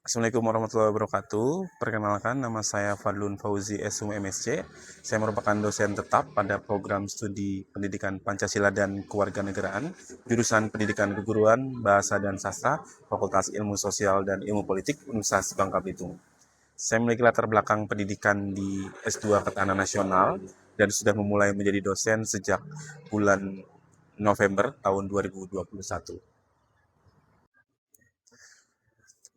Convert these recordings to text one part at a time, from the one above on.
Assalamualaikum warahmatullahi wabarakatuh. Perkenalkan, nama saya Fadlun Fauzi SUM MSC. Saya merupakan dosen tetap pada program studi Pendidikan Pancasila dan Kewarganegaraan, jurusan Pendidikan Keguruan, Bahasa dan Sastra, Fakultas Ilmu Sosial dan Ilmu Politik, Universitas Bangka Belitung. Saya memiliki latar belakang pendidikan di S2 Ketahanan Nasional dan sudah memulai menjadi dosen sejak bulan November tahun 2021.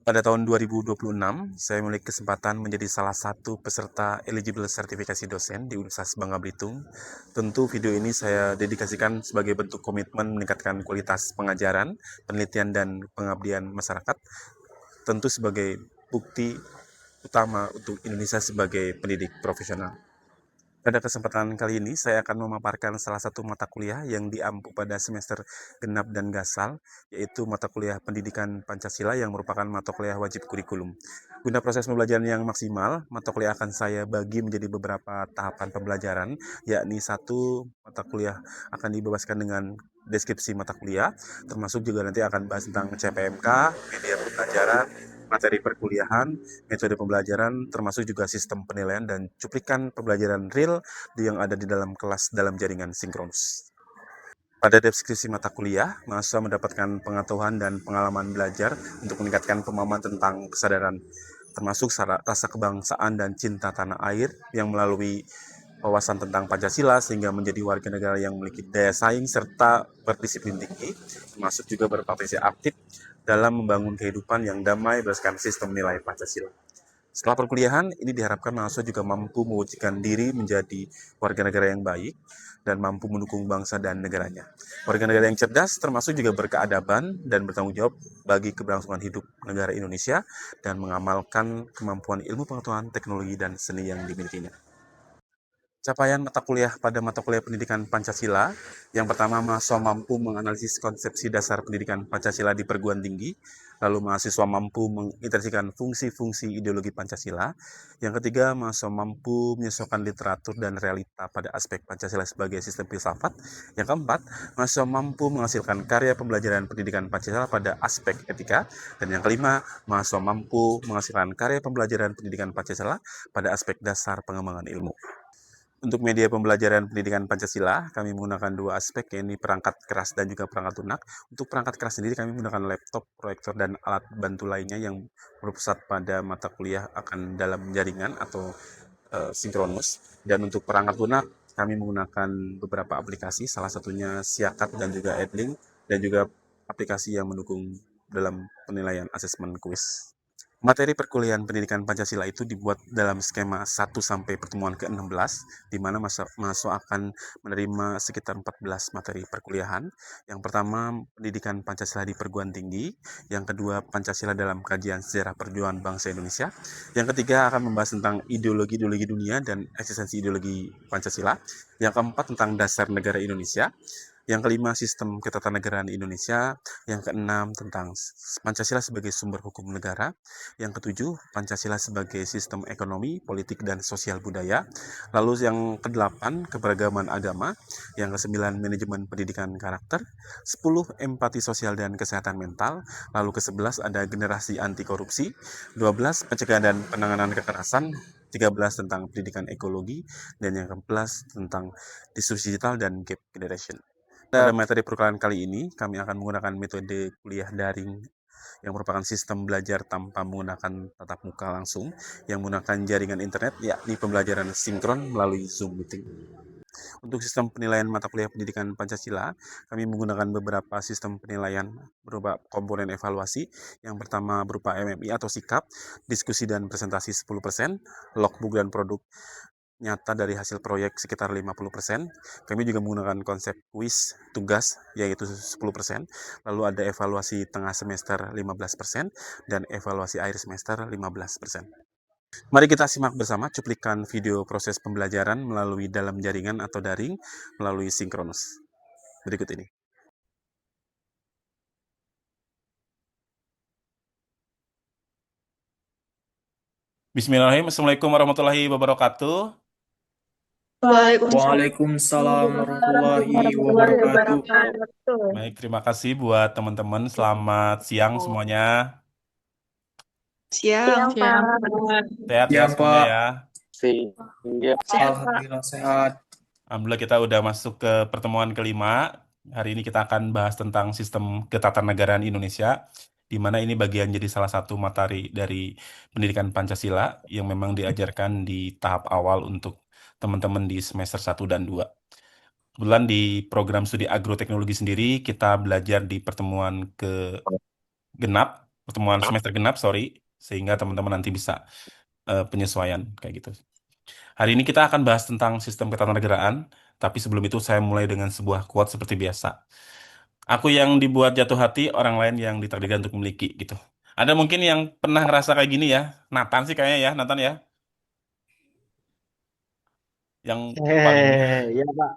Pada tahun 2026, saya memiliki kesempatan menjadi salah satu peserta eligible sertifikasi dosen di Universitas Bangka Belitung. Tentu video ini saya dedikasikan sebagai bentuk komitmen meningkatkan kualitas pengajaran, penelitian, dan pengabdian masyarakat, tentu sebagai bukti utama untuk Indonesia sebagai pendidik profesional. Pada kesempatan kali ini, saya akan memaparkan salah satu mata kuliah yang diampu pada semester genap dan gasal, yaitu mata kuliah Pendidikan Pancasila yang merupakan mata kuliah wajib kurikulum. Guna proses pembelajaran yang maksimal, mata kuliah akan saya bagi menjadi beberapa tahapan pembelajaran, yakni satu mata kuliah akan dibebaskan dengan deskripsi mata kuliah, termasuk juga nanti akan bahas tentang CPMK, media pembelajaran, materi perkuliahan, metode pembelajaran, termasuk juga sistem penilaian dan cuplikan pembelajaran real yang ada di dalam kelas dalam jaringan sinkronus. Pada deskripsi mata kuliah, mahasiswa mendapatkan pengetahuan dan pengalaman belajar untuk meningkatkan pemahaman tentang kesadaran, termasuk rasa kebangsaan dan cinta tanah air yang melalui wawasan tentang Pancasila sehingga menjadi warga negara yang memiliki daya saing serta berdisiplin tinggi, termasuk juga berpartisipasi aktif dalam membangun kehidupan yang damai berdasarkan sistem nilai Pancasila. Setelah perkuliahan, ini diharapkan mahasiswa juga mampu mewujudkan diri menjadi warga negara yang baik dan mampu mendukung bangsa dan negaranya. Warga negara yang cerdas termasuk juga berkeadaban dan bertanggung jawab bagi keberlangsungan hidup negara Indonesia dan mengamalkan kemampuan ilmu pengetahuan, teknologi, dan seni yang dimilikinya. Capaian mata kuliah pada mata kuliah Pendidikan Pancasila. Yang pertama, mahasiswa mampu menganalisis konsepsi dasar pendidikan Pancasila di perguruan tinggi. Lalu mahasiswa mampu mengintegrasikan fungsi-fungsi ideologi Pancasila. Yang ketiga, mahasiswa mampu menyesuaikan literatur dan realita pada aspek Pancasila sebagai sistem filsafat. Yang keempat, mahasiswa mampu menghasilkan karya pembelajaran pendidikan Pancasila pada aspek etika. Dan yang kelima, mahasiswa mampu menghasilkan karya pembelajaran pendidikan Pancasila pada aspek dasar pengembangan ilmu. Untuk media pembelajaran pendidikan Pancasila, kami menggunakan dua aspek, yaitu perangkat keras dan juga perangkat lunak. Untuk perangkat keras sendiri, kami menggunakan laptop, proyektor, dan alat bantu lainnya yang berpusat pada mata kuliah akan dalam jaringan atau sinkronus. Dan untuk perangkat lunak, kami menggunakan beberapa aplikasi, salah satunya Siakat dan juga Edlink, dan juga aplikasi yang mendukung dalam penilaian asesmen kuis. Materi perkuliahan pendidikan Pancasila itu dibuat dalam skema 1 sampai pertemuan ke-16, di mana mahasiswa akan menerima sekitar 14 materi perkuliahan. Yang pertama, pendidikan Pancasila di perguruan tinggi. Yang kedua, Pancasila dalam kajian sejarah perjuangan bangsa Indonesia. Yang ketiga, akan membahas tentang ideologi-ideologi dunia dan eksistensi ideologi Pancasila. Yang keempat, tentang dasar negara Indonesia. Yang kelima, sistem ketatanegaraan Indonesia. Yang keenam, tentang Pancasila sebagai sumber hukum negara. Yang ketujuh, Pancasila sebagai sistem ekonomi, politik, dan sosial budaya. Lalu yang kedelapan, keberagaman agama. Yang kesembilan, manajemen pendidikan karakter. 10, empati sosial dan kesehatan mental. Lalu ke-11 ada generasi anti korupsi. 12, pencegahan dan penanganan kekerasan. 13 tentang pendidikan ekologi. Dan yang ke-11 tentang disrupsi digital dan gap generation. Pada materi perkuliahan kali ini, kami akan menggunakan metode kuliah daring yang merupakan sistem belajar tanpa menggunakan tatap muka langsung, yang menggunakan jaringan internet, yakni pembelajaran sinkron melalui Zoom Meeting. Untuk sistem penilaian mata kuliah pendidikan Pancasila, kami menggunakan beberapa sistem penilaian berupa komponen evaluasi. Yang pertama berupa MMI atau sikap, diskusi dan presentasi 10%, logbook dan produk nyata dari hasil proyek sekitar 50%. Kami juga menggunakan konsep kuis tugas yaitu 10%. Lalu ada evaluasi tengah semester 15% dan evaluasi akhir semester 15%. Mari kita simak bersama cuplikan video proses pembelajaran melalui dalam jaringan atau daring melalui sinkronus. Berikut ini. Bismillahirrahmanirrahim. Assalamualaikum warahmatullahi wabarakatuh. Waalaikumsalam Waalaikumsalam warahmatullahi warahmatullahi wabarakatuh. wabarakatuh. Baik, terima kasih buat teman-teman. Selamat siang semuanya. Siang, Siang, Pak. Pak. Sehat ya Siang, semuanya Pak. ya. Sehingga Sehat, Pak. Alhamdulillah sehat. Alhamdulillah kita udah masuk ke pertemuan kelima. Hari ini kita akan bahas tentang sistem ketatanegaraan Indonesia, di mana ini bagian jadi salah satu materi dari pendidikan Pancasila yang memang diajarkan di tahap awal untuk teman-teman di semester 1 dan 2. Kebetulan di program studi agroteknologi sendiri, kita belajar di pertemuan ke genap, pertemuan semester genap, sorry, sehingga teman-teman nanti bisa penyesuaian kayak gitu. Hari ini kita akan bahas tentang sistem ketatanegaraan, tapi sebelum itu saya mulai dengan sebuah quote seperti biasa. Aku yang dibuat jatuh hati, orang lain yang ditakdirkan untuk memiliki gitu. Ada mungkin yang pernah ngerasa kayak gini ya? Nathan sih kayaknya ya, Nathan ya, yang paling Ya Pak.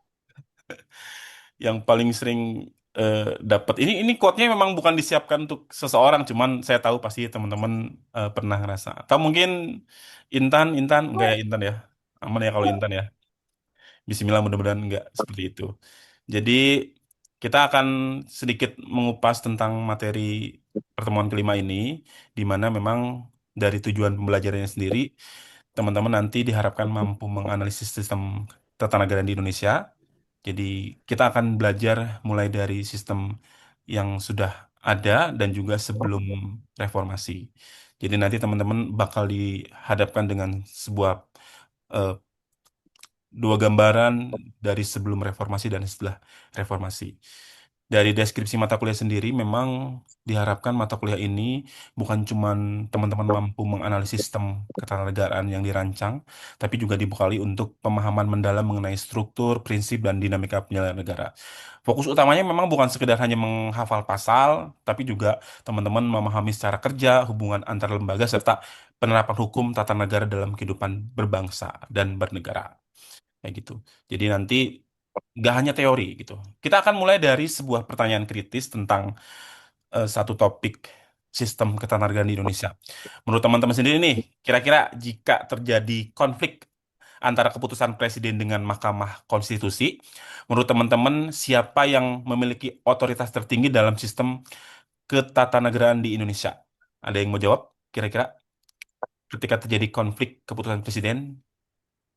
yang paling sering eh, dapat. Ini quote-nya memang bukan disiapkan untuk seseorang, cuman saya tahu pasti teman-teman pernah ngerasa. Atau mungkin Intan enggak ya Intan ya? Aman ya kalau Intan ya. Bismillah mudah-mudahan enggak seperti itu. Jadi kita akan sedikit mengupas tentang materi pertemuan kelima ini, di mana memang dari tujuan pembelajarannya sendiri, teman-teman nanti diharapkan mampu menganalisis sistem tata negara di Indonesia. Jadi kita akan belajar mulai dari sistem yang sudah ada dan juga sebelum reformasi. Jadi nanti teman-teman bakal dihadapkan dengan sebuah eh, dua gambaran dari sebelum reformasi dan setelah reformasi. Dari deskripsi mata kuliah sendiri, memang diharapkan mata kuliah ini bukan cuma teman-teman mampu menganalisis sistem ketatanegaraan yang dirancang, tapi juga dibekali untuk pemahaman mendalam mengenai struktur, prinsip, dan dinamika penyelenggaraan negara. Fokus utamanya memang bukan sekedar hanya menghafal pasal, tapi juga teman-teman memahami secara kerja, hubungan antar lembaga, serta penerapan hukum tata negara dalam kehidupan berbangsa dan bernegara kayak gitu. Jadi nanti nggak hanya teori gitu. Kita akan mulai dari sebuah pertanyaan kritis tentang satu topik sistem ketenagaan di Indonesia. Menurut teman-teman sendiri nih, kira-kira jika terjadi konflik antara keputusan presiden dengan Mahkamah Konstitusi, menurut teman-teman siapa yang memiliki otoritas tertinggi dalam sistem ketatanegaraan di Indonesia? Ada yang mau jawab? Kira-kira ketika terjadi konflik keputusan presiden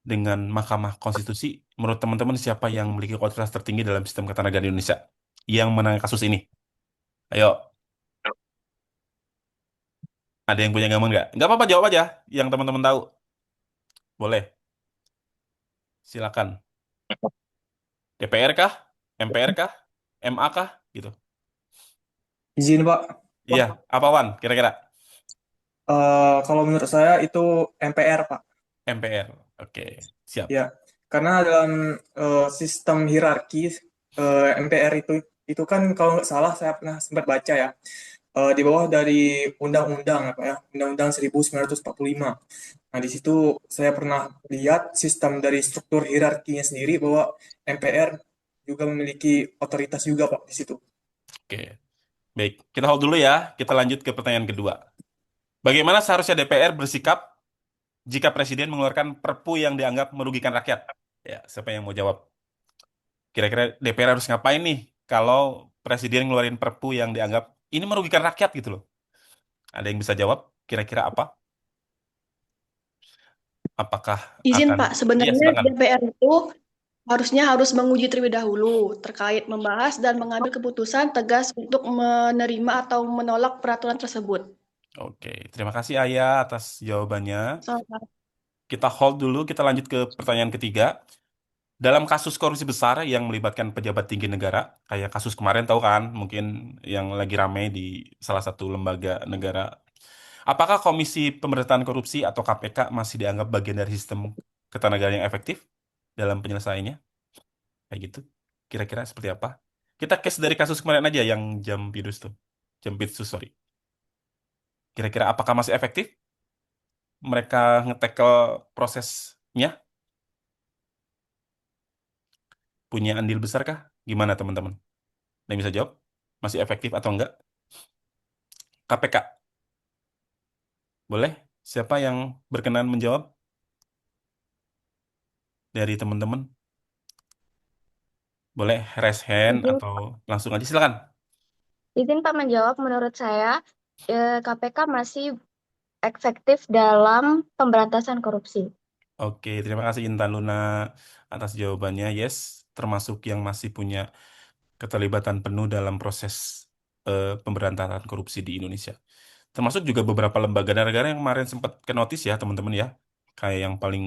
dengan Mahkamah Konstitusi, menurut teman-teman siapa yang memiliki otoritas tertinggi dalam sistem ketatanegaraan di Indonesia yang menangani kasus ini? Ayo, ada yang punya gambaran nggak? Nggak apa-apa, jawab aja yang teman-teman tahu. Boleh, silakan. DPR kah? MPR kah? MA kah? Gitu. Izin, Pak. Iya, apa Wan? Kira-kira Kalau menurut saya itu MPR, Pak. MPR. Oke, siap. Ya, karena dalam sistem hierarki MPR itu kan kalau nggak salah saya pernah sempat baca ya, di bawah dari undang-undang apa ya, Undang-Undang 1945. Nah, di situ saya pernah lihat sistem dari struktur hierarkinya sendiri bahwa MPR juga memiliki otoritas juga, Pak, di situ. Oke, baik. Kita hold dulu ya. Kita lanjut ke pertanyaan kedua. Bagaimana seharusnya DPR bersikap jika Presiden mengeluarkan Perpu yang dianggap merugikan rakyat? Ya, siapa yang mau jawab? Kira-kira DPR harus ngapain nih kalau Presiden ngeluarin Perpu yang dianggap ini merugikan rakyat gitu loh? Ada yang bisa jawab? Kira-kira apa? Apakah Izin, akan? Pak. Iya, Sebenarnya silakan. DPR itu harus menguji terlebih dahulu terkait membahas dan mengambil keputusan tegas untuk menerima atau menolak peraturan tersebut. Oke, terima kasih Ayah atas jawabannya. Sama- Kita hold dulu, kita lanjut ke pertanyaan ketiga. Dalam kasus korupsi besar yang melibatkan pejabat tinggi negara, kayak kasus kemarin tahu kan, mungkin yang lagi ramai di salah satu lembaga negara. Apakah Komisi Pemberantasan Korupsi atau KPK masih dianggap bagian dari sistem ketatanegaraan yang efektif dalam penyelesaiannya? Kayak gitu. Kira-kira seperti apa? Kita case dari kasus kemarin aja yang Jampidus tuh. Jampitsus, sorry. Kira-kira apakah masih efektif mereka nge-tackle prosesnya? Punya andil besar kah? Gimana teman-teman? Ada yang bisa jawab? Masih efektif atau enggak? KPK, boleh? Siapa yang berkenan menjawab dari teman-teman? Boleh raise hand izin, atau langsung aja silakan. izin Pak menjawab, menurut saya KPK masih efektif dalam pemberantasan korupsi. Oke, terima kasih Intan Luna atas jawabannya. Yes, termasuk yang masih punya keterlibatan penuh dalam proses pemberantasan korupsi di Indonesia. Termasuk juga beberapa lembaga negara yang kemarin sempat ke notis ya teman-teman ya. Kayak yang paling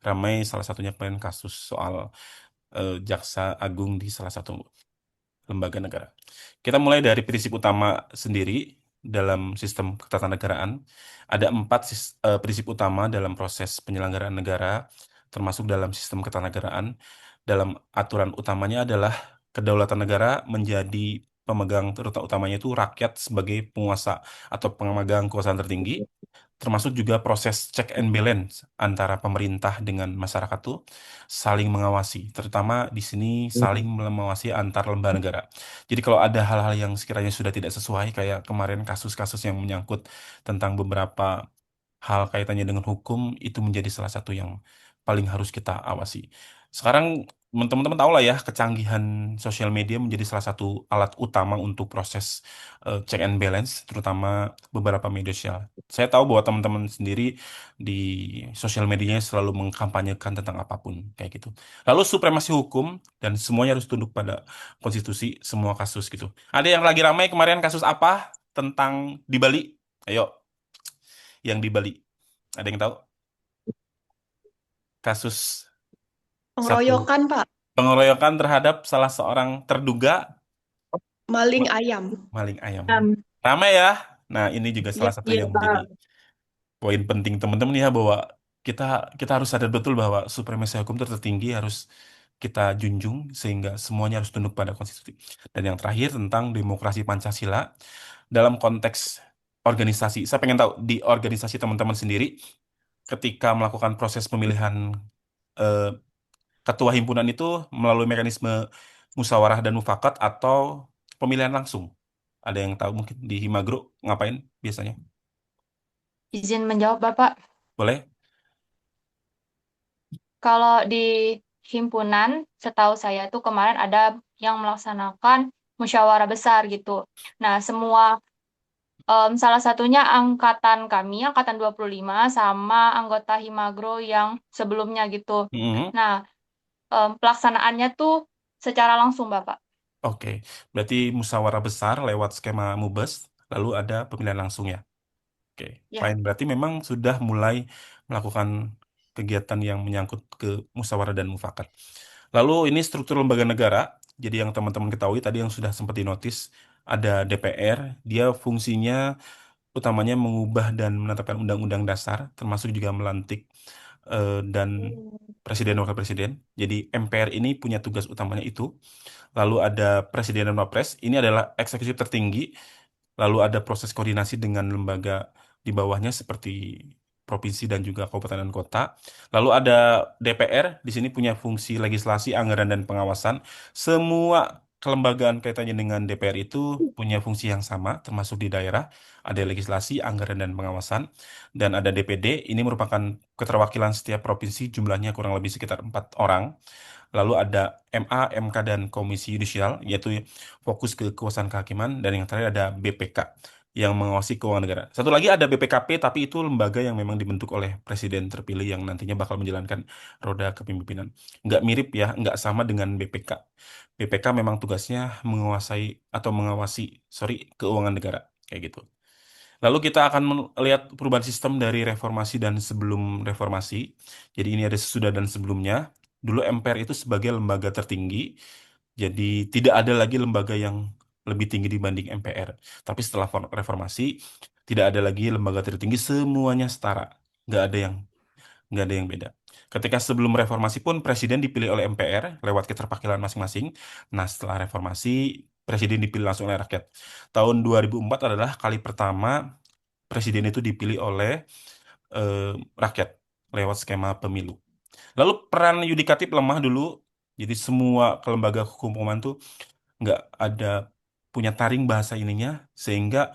ramai salah satunya kemarin kasus soal Jaksa Agung di salah satu lembaga negara. Kita mulai dari prinsip utama sendiri dalam sistem ketatanegaraan. Ada 4 prinsip utama dalam proses penyelenggaraan negara, termasuk dalam sistem ketatanegaraan. Dalam aturan utamanya adalah kedaulatan negara menjadi pemegang terutama utamanya itu rakyat sebagai penguasa atau pemegang kekuasaan tertinggi, termasuk juga proses check and balance antara pemerintah dengan masyarakat tuh saling mengawasi, terutama di sini saling mengawasi antar lembaga negara. Jadi kalau ada hal-hal yang sekiranya sudah tidak sesuai, kayak kemarin kasus-kasus yang menyangkut tentang beberapa hal kaitannya dengan hukum, itu menjadi salah satu yang paling harus kita awasi. Sekarang teman-teman tahu lah ya, kecanggihan sosial media menjadi salah satu alat utama untuk proses check and balance, terutama beberapa media sosial. Saya tahu bahwa teman-teman sendiri di sosial medianya selalu mengkampanyekan tentang apapun kayak gitu. Lalu supremasi hukum dan semuanya harus tunduk pada konstitusi semua kasus gitu. Ada yang lagi ramai kemarin kasus apa tentang di Bali? Ayo, yang di Bali. Ada yang tahu? Kasus satu Pengeroyokan, Pak. pengeroyokan terhadap salah seorang terduga Maling ayam. maling ayam. Um, Ramai ya. Nah, ini juga Iya, salah satu iya, yang Pak. menjadi poin penting teman-teman ya, bahwa kita kita harus sadar betul bahwa supremasi hukum itu tertinggi harus kita junjung sehingga semuanya harus tunduk pada konstitusi. Dan yang terakhir tentang demokrasi Pancasila dalam konteks organisasi. Saya pengen tahu di organisasi teman-teman sendiri ketika melakukan proses pemilihan eh, ketua himpunan itu melalui mekanisme musyawarah dan mufakat atau pemilihan langsung. Ada yang tahu mungkin di Himagro ngapain biasanya? Izin menjawab, Bapak. Boleh? Kalau di himpunan, setahu saya tuh kemarin ada yang melaksanakan musyawarah besar gitu. Nah, semua salah satunya angkatan kami, angkatan 25 sama anggota Himagro yang sebelumnya gitu. Mhm. Nah, pelaksanaannya tuh secara langsung, Bapak. Oke, berarti musyawarah besar lewat skema MUBES, lalu ada pemilihan langsung ya. Oke, Ya. fine. Berarti memang sudah mulai melakukan kegiatan yang menyangkut ke musyawarah dan mufakat. Lalu ini struktur lembaga negara. Jadi yang teman-teman ketahui tadi yang sudah sempat dinotis, ada DPR. Dia fungsinya utamanya mengubah dan menetapkan undang-undang dasar, termasuk juga melantik dan presiden dan wakil presiden. Jadi MPR ini punya tugas utamanya itu. Lalu ada presiden dan wapres. Ini adalah eksekutif tertinggi. Lalu ada proses koordinasi dengan lembaga di bawahnya seperti provinsi dan juga kabupaten dan kota. Lalu ada DPR, di sini punya fungsi legislasi, anggaran, dan pengawasan. Semua kelembagaan kaitannya dengan DPR itu punya fungsi yang sama, termasuk di daerah. Ada legislasi, anggaran, dan pengawasan. Dan ada DPD, ini merupakan keterwakilan setiap provinsi, jumlahnya kurang lebih sekitar 4 orang. Lalu ada MA, MK, dan Komisi Yudisial, yaitu fokus ke kekuasaan kehakiman. Dan yang terakhir ada BPK, yang mengawasi keuangan negara. Satu lagi ada BPKP, tapi itu lembaga yang memang dibentuk oleh presiden terpilih yang nantinya bakal menjalankan roda kepemimpinan. Nggak mirip ya, nggak sama dengan BPK. BPK memang tugasnya menguasai atau mengawasi, keuangan negara. Kayak gitu. Lalu kita akan melihat perubahan sistem dari reformasi dan sebelum reformasi. Jadi ini ada sesudah dan sebelumnya. Dulu MPR itu sebagai lembaga tertinggi, jadi tidak ada lagi lembaga yang lebih tinggi dibanding MPR. Tapi setelah reformasi, tidak ada lagi lembaga tertinggi, semuanya setara. Nggak ada yang beda. Ketika sebelum reformasi pun presiden dipilih oleh MPR lewat keterwakilan masing-masing. Nah, setelah reformasi, presiden dipilih langsung oleh rakyat. Tahun 2004 adalah kali pertama presiden itu dipilih oleh eh, rakyat lewat skema pemilu. Lalu peran yudikatif lemah dulu, jadi semua kelembaga kehukuman tuh nggak ada punya taring bahasa ininya, sehingga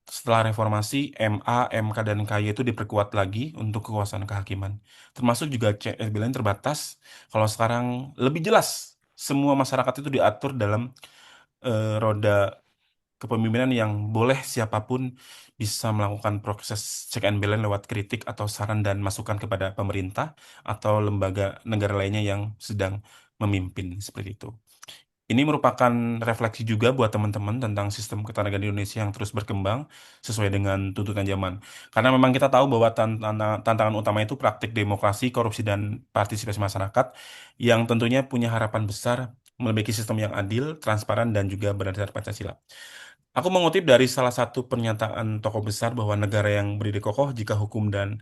setelah reformasi MA, MK, dan KY itu diperkuat lagi untuk kekuasaan kehakiman. Termasuk juga CSBLN terbatas. Kalau sekarang lebih jelas, semua masyarakat itu diatur dalam roda kepemimpinan yang boleh siapapun bisa melakukan proses check and balance lewat kritik atau saran dan masukan kepada pemerintah atau lembaga negara lainnya yang sedang memimpin seperti itu. Ini merupakan refleksi juga buat teman-teman tentang sistem ketenagaan di Indonesia yang terus berkembang sesuai dengan tuntutan zaman. Karena memang kita tahu bahwa tantangan utama itu praktik demokrasi, korupsi, dan partisipasi masyarakat yang tentunya punya harapan besar memiliki sistem yang adil, transparan, dan juga berdasar Pancasila. Aku mengutip dari salah satu pernyataan tokoh besar bahwa negara yang berdiri kokoh jika hukum dan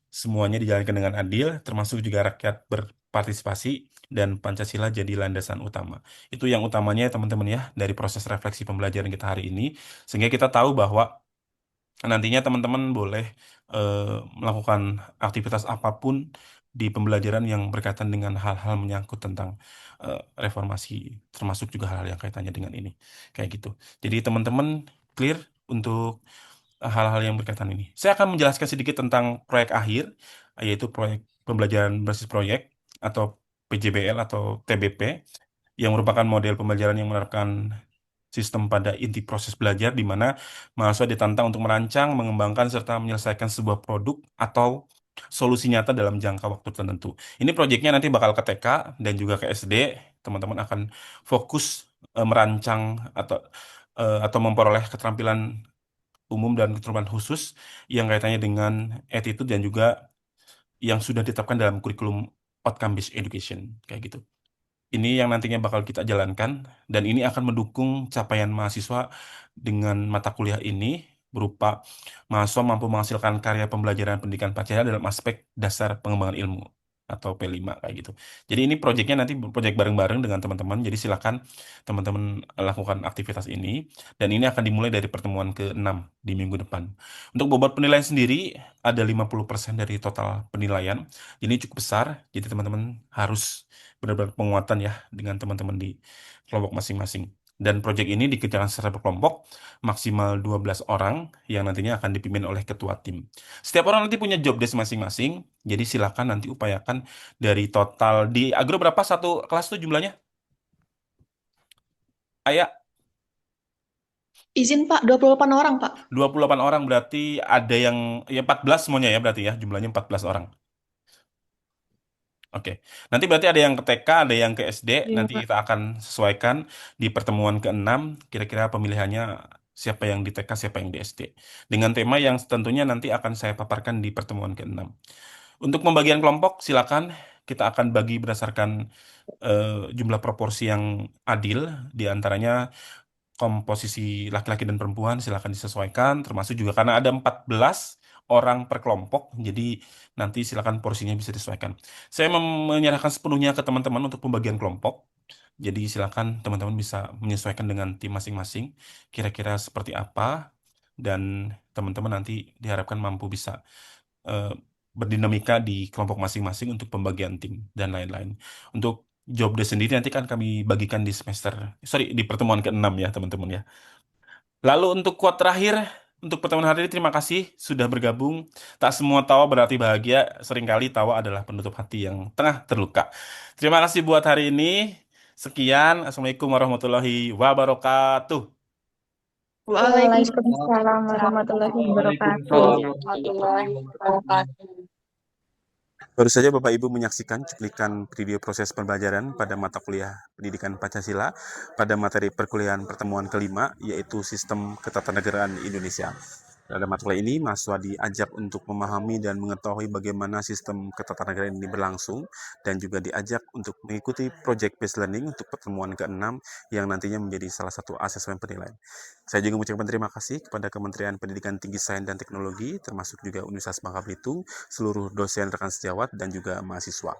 semuanya dijalankan dengan adil, termasuk juga rakyat berpartisipasi dan Pancasila jadi landasan utama. Itu yang utamanya ya teman-teman ya dari proses refleksi pembelajaran kita hari ini, sehingga kita tahu bahwa nantinya teman-teman boleh melakukan aktivitas apapun di pembelajaran yang berkaitan dengan hal-hal menyangkut tentang reformasi, termasuk juga hal-hal yang kaitannya dengan ini, kayak gitu. Jadi teman-teman clear untuk hal-hal yang berkaitan ini. Saya akan menjelaskan sedikit tentang proyek akhir, yaitu proyek pembelajaran berbasis proyek atau PJBL atau TBP, yang merupakan model pembelajaran yang menerapkan sistem pada inti proses belajar di mana mahasiswa ditantang untuk merancang, mengembangkan, serta menyelesaikan sebuah produk atau solusi nyata dalam jangka waktu tertentu. Ini proyeknya nanti bakal ke TK dan juga ke SD. Teman-teman akan fokus merancang atau memperoleh keterampilan umum dan keterampilan khusus yang kaitannya dengan attitude dan juga yang sudah ditetapkan dalam kurikulum outcome-based education, kayak gitu. Ini yang nantinya bakal kita jalankan, dan ini akan mendukung capaian mahasiswa dengan mata kuliah ini berupa mahasiswa mampu menghasilkan karya pembelajaran pendidikan Pancasila dalam aspek dasar pengembangan ilmu atau P5 kayak gitu. Jadi ini proyeknya nanti proyek bareng-bareng dengan teman-teman. Jadi silakan teman-teman lakukan aktivitas ini, dan ini akan dimulai dari pertemuan ke-6 di minggu depan. Untuk bobot penilaian sendiri ada 50% dari total penilaian. Ini cukup besar. Jadi teman-teman harus benar-benar penguatan ya dengan teman-teman di kelompok masing-masing. Dan proyek ini dikerjakan secara berkelompok maksimal 12 orang yang nantinya akan dipimpin oleh ketua tim. Setiap orang nanti punya job desk masing-masing, jadi silakan nanti upayakan dari total di Agro berapa satu kelas tuh jumlahnya? Ayah, Izin Pak, 28 orang Pak. 28 orang berarti ada yang ya 14 semuanya ya berarti ya jumlahnya 14 orang. Oke, nanti berarti ada yang ke TK, ada yang ke SD. Iya, Nanti Pak. kita akan sesuaikan di pertemuan ke-6, kira-kira pemilihannya siapa yang di TK, siapa yang di SD. Dengan tema yang tentunya nanti akan saya paparkan di pertemuan ke-6. Untuk pembagian kelompok, silakan kita akan bagi berdasarkan jumlah proporsi yang adil, di antaranya komposisi laki-laki dan perempuan silakan disesuaikan, termasuk juga karena ada 14 orang per kelompok, jadi nanti silakan porsinya bisa disesuaikan. Saya menyerahkan sepenuhnya ke teman-teman untuk pembagian kelompok, jadi silakan teman-teman bisa menyesuaikan dengan tim masing-masing, kira-kira seperti apa, dan teman-teman nanti diharapkan mampu bisa eh, berdinamika di kelompok masing-masing untuk pembagian tim dan lain-lain. Untuk job desk sendiri nanti kan kami bagikan di pertemuan ke-6 ya teman-teman ya. Lalu untuk quote terakhir, untuk pertemuan hari ini terima kasih sudah bergabung. Tak semua tawa berarti bahagia, seringkali tawa adalah penutup hati yang tengah terluka. Terima kasih buat hari ini. Sekian, Assalamualaikum warahmatullahi wabarakatuh. Waalaikumsalam. Waalaikumsalam warahmatullahi warahmatullahi Waalaikumsalam wabarakatuh. Baru saja Bapak Ibu menyaksikan cuplikan video proses pembelajaran pada mata kuliah Pendidikan Pancasila pada materi perkuliahan pertemuan kelima, yaitu Sistem Ketatanegaraan Indonesia. Pada mata kuliah ini, mahasiswa diajak untuk memahami dan mengetahui bagaimana sistem ketatanegaraan ini berlangsung, dan juga diajak untuk mengikuti project based learning untuk pertemuan ke-6 yang nantinya menjadi salah satu asesmen penilaian. Saya juga mengucapkan terima kasih kepada Kementerian Pendidikan Tinggi Sains dan Teknologi, termasuk juga Universitas Bangka Belitung, seluruh dosen rekan sejawat, dan juga mahasiswa.